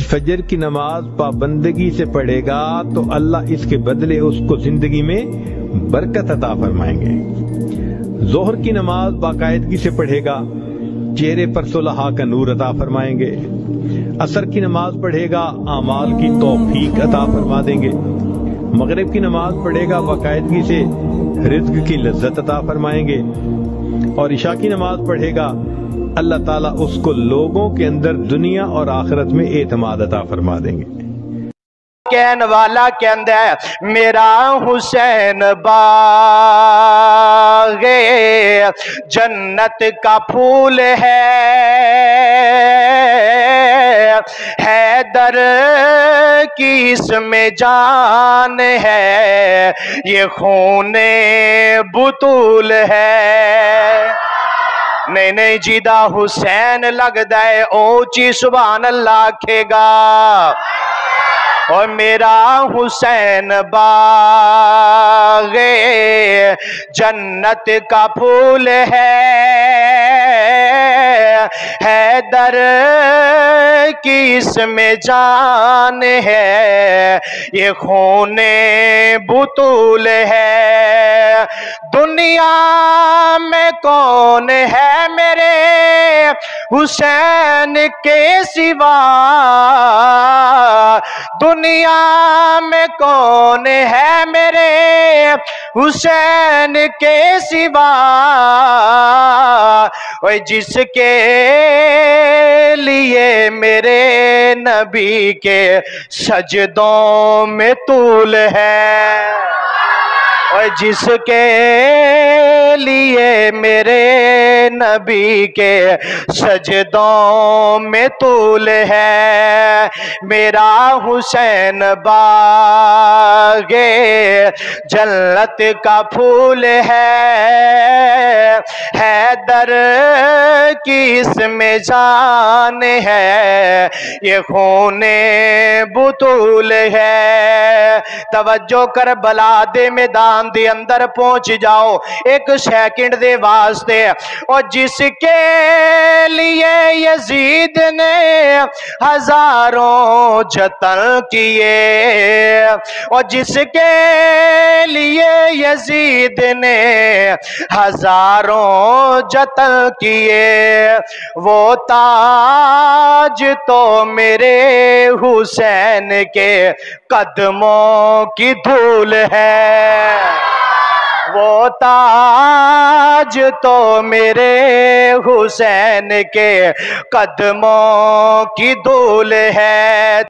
फजर की नमाज पाबंदगी से पढ़ेगा तो अल्लाह इसके बदले उसको जिंदगी में बरकत अता फरमाएंगे। जोहर की नमाज बाकायदगी से पढ़ेगा, चेहरे पर सुलहा का नूर अता फरमाएंगे। असर की नमाज पढ़ेगा, आमाल की तौफीक अता फरमा देंगे। मगरिब की नमाज पढ़ेगा, बाकायदगी से रिज़्क की लज्जत अता फरमाएंगे। और इशा की नमाज पढ़ेगा, अल्लाह ताला उसको लोगों के अंदर दुनिया और आखिरत में एतमाद अता फरमा देंगे। कहने वाला कहंदा है मेरा हुसैन बाग़े जन्नत का फूल है दर की इसमें जान है, ये खूने बुतूल है। नहीं नहीं जीदा हुसैन लगदा है ऊंची सुभान अल्लाह आखेगा। और मेरा हुसैन बाग़े जन्नत का फूल है दर की इसमें जान है, ये खूने बुतूल है। दुनिया में कौन है मेरे हुसैन के सिवा, दुनिया में कौन है मेरे हुसैन के सिवा, ओए जिसके लिए मेरे नबी के सजदों में तूल है, और जिसके लिए मेरे नबी के सजदों में तूल है। मेरा हुसैन बाग़े जन्नत का फूल है दर की इसमें जान है, ये खूने बुतूल है। तवज्जो कर बला दे मैदान दे अंदर पहुंच जाओ एक सेकंड दे वास्ते। और जिसके लिए यजीद ने हजारों जतन किए, और जिसके लिए यजीद ने हजारों जतन किए, वो ताज तो मेरे हुसैन के कदमों की धूल है, वो ताज तो मेरे हुसैन के कदमों की धूल है।